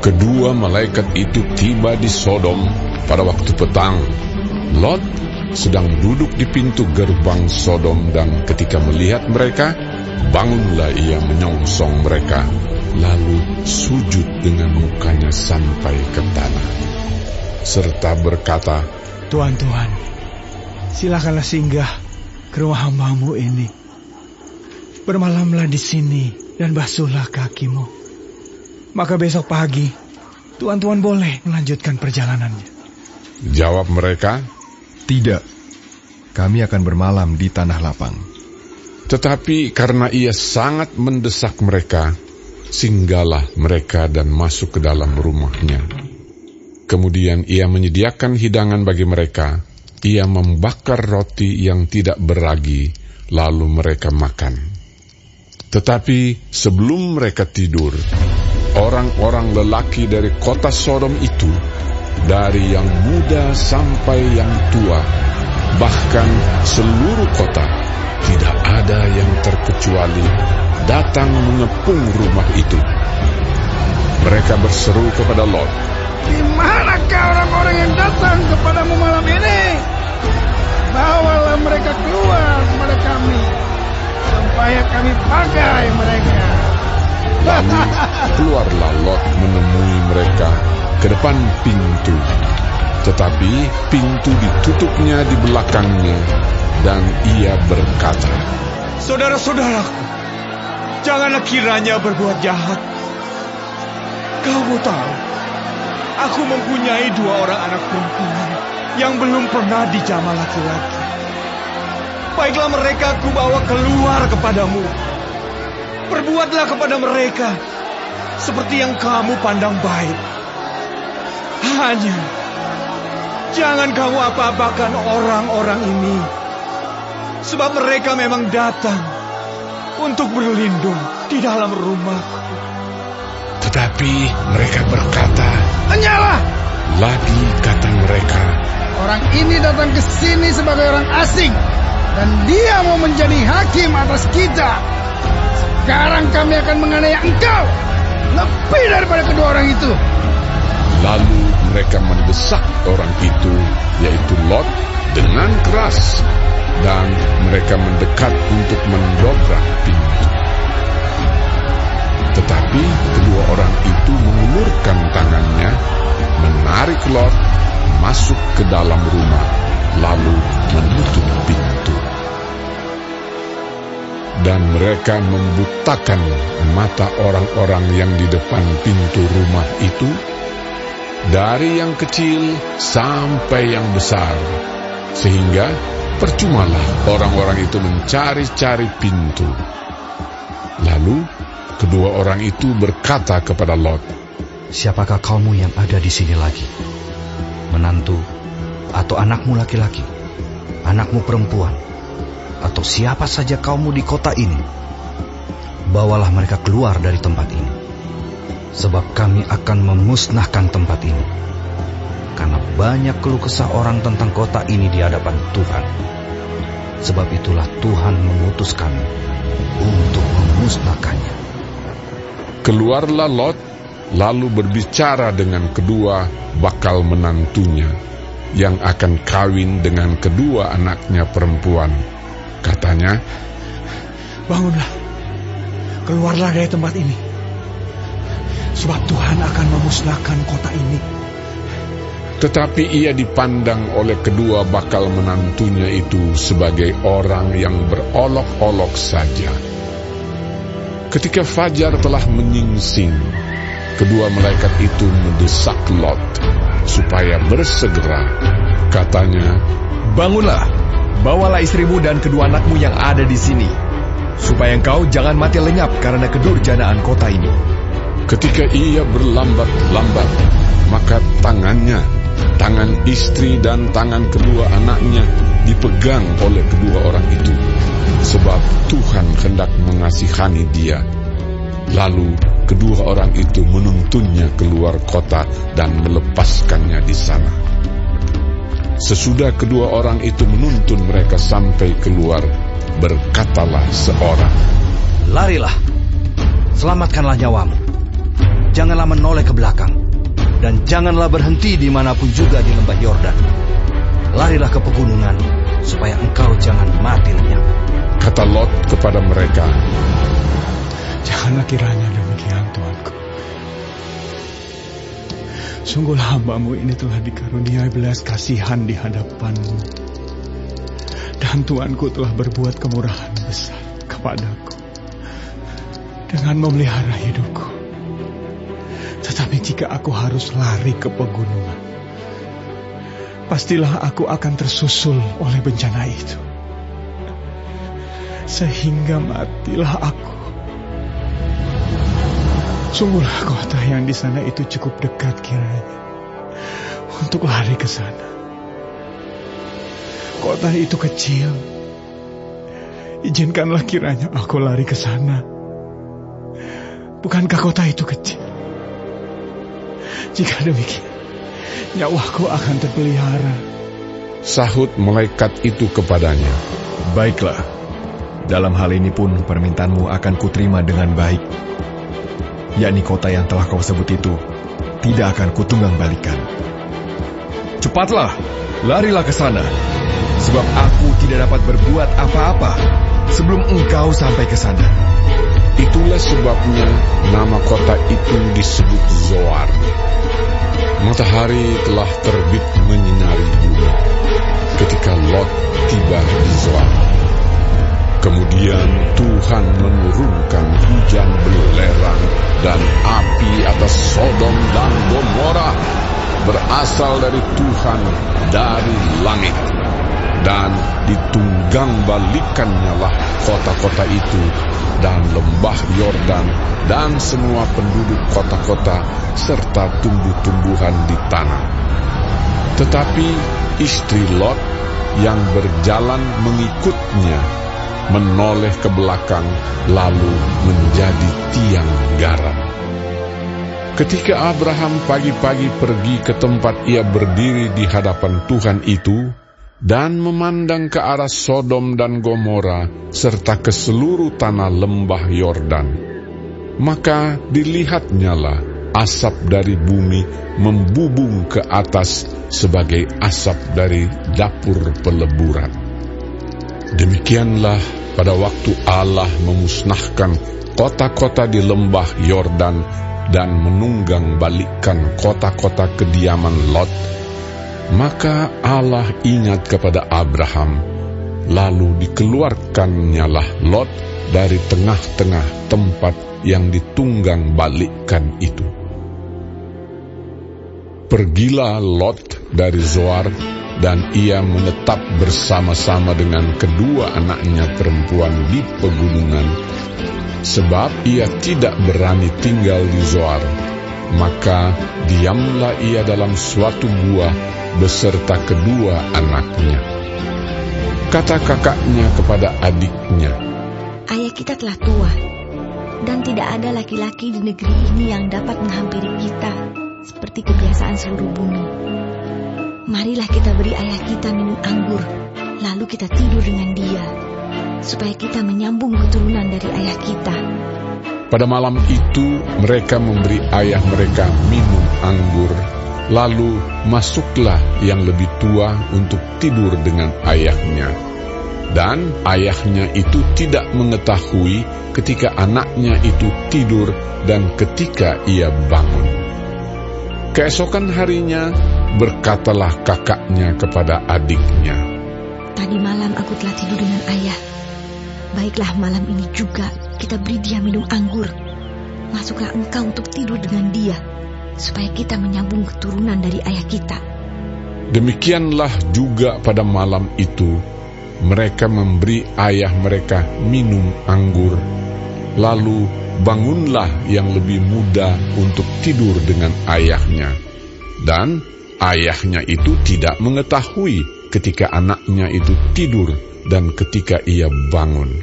Kedua malaikat itu tiba di Sodom pada waktu petang. Lot sedang duduk di pintu gerbang Sodom, dan ketika melihat mereka, bangunlah ia menyongsong mereka, lalu sujud dengan mukanya sampai ke tanah, serta berkata, Tuhan, silakanlah singgah ke rumah hamba-Mu ini. Bermalamlah di sini dan basuhlah kakimu. Maka besok pagi, Tuhan boleh melanjutkan perjalanannya. Jawab mereka, Tidak, kami akan bermalam di tanah lapang. tetapi karena ia sangat mendesak mereka, singgahlah mereka dan masuk ke dalam rumahnya. Kemudian ia menyediakan hidangan bagi mereka. Ia membakar roti yang tidak beragi, lalu mereka makan. Tetapi sebelum mereka tidur, orang-orang lelaki dari kota Sodom itu, dari yang muda sampai yang tua, bahkan seluruh kota, tidak ada yang terkecuali, datang mengepung rumah itu. Mereka berseru kepada Lot, Di manakah orang-orang yang datang kepadamu malam ini? Bawalah mereka keluar kepada kami, supaya kami pakai mereka. Lalu keluarlah Lot menemui mereka ke depan pintu. Tetapi pintu ditutupnya di belakangnya, dan ia berkata, Saudara-saudaraku, janganlah kiranya berbuat jahat. Kamu tahu, aku mempunyai 2 orang anak perempuan yang belum pernah dijamah laki-laki. Baiklah mereka aku bawa keluar kepadamu. Perbuatlah kepada mereka seperti yang kamu pandang baik. Hanya jangan kamu apa-apakan orang-orang ini, sebab mereka memang datang untuk berlindung di dalam rumahku. tetapi mereka berkata, Hanyalah, lagi kata mereka, orang ini datang ke sini sebagai orang asing, dan dia mau menjadi hakim atas kita. Sekarang kami akan menganiaya engkau lebih daripada kedua orang itu. Lalu mereka mendesak orang itu, yaitu Lot, dengan keras, dan mereka mendekat untuk mendobrak pintu. Tetapi kedua orang itu mengulurkan tangannya, menarik Lot masuk ke dalam rumah, lalu menutup pintu. Dan mereka membutakan mata orang-orang yang di depan pintu rumah itu, dari yang kecil sampai yang besar, sehingga percumalah orang-orang itu mencari-cari pintu. Lalu kedua orang itu berkata kepada Lot, Siapakah kamu yang ada di sini lagi? Menantu atau anakmu laki-laki, anakmu perempuan, atau siapa saja kamu di kota ini? Bawalah mereka keluar dari tempat ini, sebab kami akan memusnahkan tempat ini. Karena banyak keluh kesah orang tentang kota ini di hadapan Tuhan. Sebab itulah Tuhan mengutus kami untuk memusnahkannya. keluarlah Lot, lalu berbicara dengan kedua bakal menantunya, yang akan kawin dengan kedua anaknya perempuan. Katanya, Bangunlah, keluarlah dari tempat ini, sebab Tuhan akan memusnahkan kota ini. tetapi ia dipandang oleh kedua bakal menantunya itu sebagai orang yang berolok-olok saja. Ketika fajar telah menyingsing, kedua malaikat itu mendesak Lot supaya bersegera. Katanya, Bangunlah, bawalah istrimu dan kedua anakmu yang ada di sini, supaya engkau jangan mati lenyap karena kedurjanaan kota ini. ketika ia berlambat-lambat, maka tangan istri dan tangan kedua anaknya dipegang oleh kedua orang itu, sebab Tuhan hendak mengasihani dia. Lalu kedua orang itu menuntunnya keluar kota dan melepaskannya di sana. Sesudah kedua orang itu menuntun mereka sampai keluar, berkatalah seorang, Larilah, selamatkanlah nyawamu. janganlah menoleh ke belakang, dan janganlah berhenti dimanapun juga di lembah Yordan. Larilah ke pegunungan, supaya engkau jangan mati lenyap. Kata Lot kepada mereka, Janganlah kiranya demikian, Tuanku. Sungguhlah hamba-Mu ini telah dikaruniai belas kasihan di hadapan-Mu. Dan Tuanku telah berbuat kemurahan besar kepadaku dengan memelihara hidupku. Tetapi jika aku harus lari ke pegunungan, pastilah aku akan tersusul oleh bencana itu, sehingga matilah aku. Sungguhlah kota yang di sana itu cukup dekat kiranya untuk lari ke sana. Kota itu kecil. Izinkanlah kiranya aku lari ke sana. Bukankah kota itu kecil? Jika demikian, nyawaku akan terpelihara. sahut malaikat itu kepadanya, Baiklah, dalam hal ini pun permintaanmu akan kuterima dengan baik. Yakni kota yang telah kau sebut itu tidak akan kutunggang balikan. Cepatlah, larilah ke sana, sebab aku tidak dapat berbuat apa-apa sebelum engkau sampai ke sana. Itulah sebabnya nama kota itu disebut Zoar. Matahari telah terbit menyinari bumi ketika Lot tiba di Zoar. Kemudian Tuhan menurunkan hujan belerang dan api atas Sodom dan Gomora, berasal dari Tuhan dari langit. Dan ditunggang balikannya lah kota-kota itu dan lembah Yordan dan semua penduduk kota-kota serta tumbuh-tumbuhan di tanah. Tetapi istri Lot yang berjalan mengikutnya menoleh ke belakang lalu menjadi tiang garam. Ketika Abraham pagi-pagi pergi ke tempat ia berdiri di hadapan Tuhan itu dan memandang ke arah Sodom dan Gomora serta ke seluruh tanah lembah Yordan, maka dilihatnyalah asap dari bumi membubung ke atas sebagai asap dari dapur peleburan. Demikianlah pada waktu Allah memusnahkan kota-kota di lembah Yordan dan menunggang balikkan kota-kota kediaman Lot, maka Allah ingat kepada Abraham, lalu dikeluarkannyalah Lot dari tengah-tengah tempat yang ditunggang balikkan itu. Pergilah Lot dari Zoar, dan ia menetap bersama-sama dengan kedua anaknya perempuan di pegunungan, sebab ia tidak berani tinggal di Zoar. Maka diamlah ia dalam suatu gua beserta kedua anaknya. Kata kakaknya kepada adiknya, Ayah kita telah tua, dan tidak ada laki-laki di negeri ini yang dapat menghampiri kita seperti kebiasaan seluruh bumi. Marilah kita beri ayah kita minum anggur, lalu kita tidur dengan dia, supaya kita menyambung keturunan dari ayah kita. pada malam itu mereka memberi ayah mereka minum anggur. Lalu masuklah yang lebih tua untuk tidur dengan ayahnya. Dan ayahnya itu tidak mengetahui ketika anaknya itu tidur dan ketika ia bangun. Keesokan harinya berkatalah kakaknya kepada adiknya, Tadi malam aku telah tidur dengan ayah. Baiklah malam ini juga kita beri dia minum anggur. Masuklah engkau untuk tidur dengan dia, supaya kita menyambung keturunan dari ayah kita. Demikianlah juga pada malam itu mereka memberi ayah mereka minum anggur. Lalu bangunlah yang lebih muda untuk tidur dengan ayahnya. Dan ayahnya itu tidak mengetahui ketika anaknya itu tidur dan ketika ia bangun.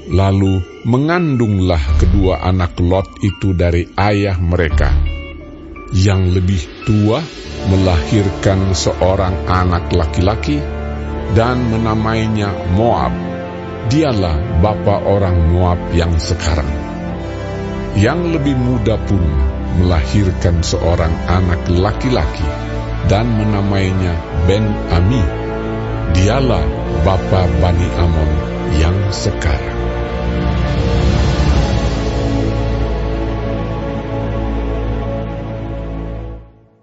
Lalu mengandunglah kedua anak Lot itu dari ayah mereka. Yang lebih tua melahirkan seorang anak laki-laki dan menamainya Moab. Dialah bapa orang Moab yang sekarang. yang lebih muda pun melahirkan seorang anak laki-laki dan menamainya Ben-Ami. Dialah bapa Bani Amon yang sekarang.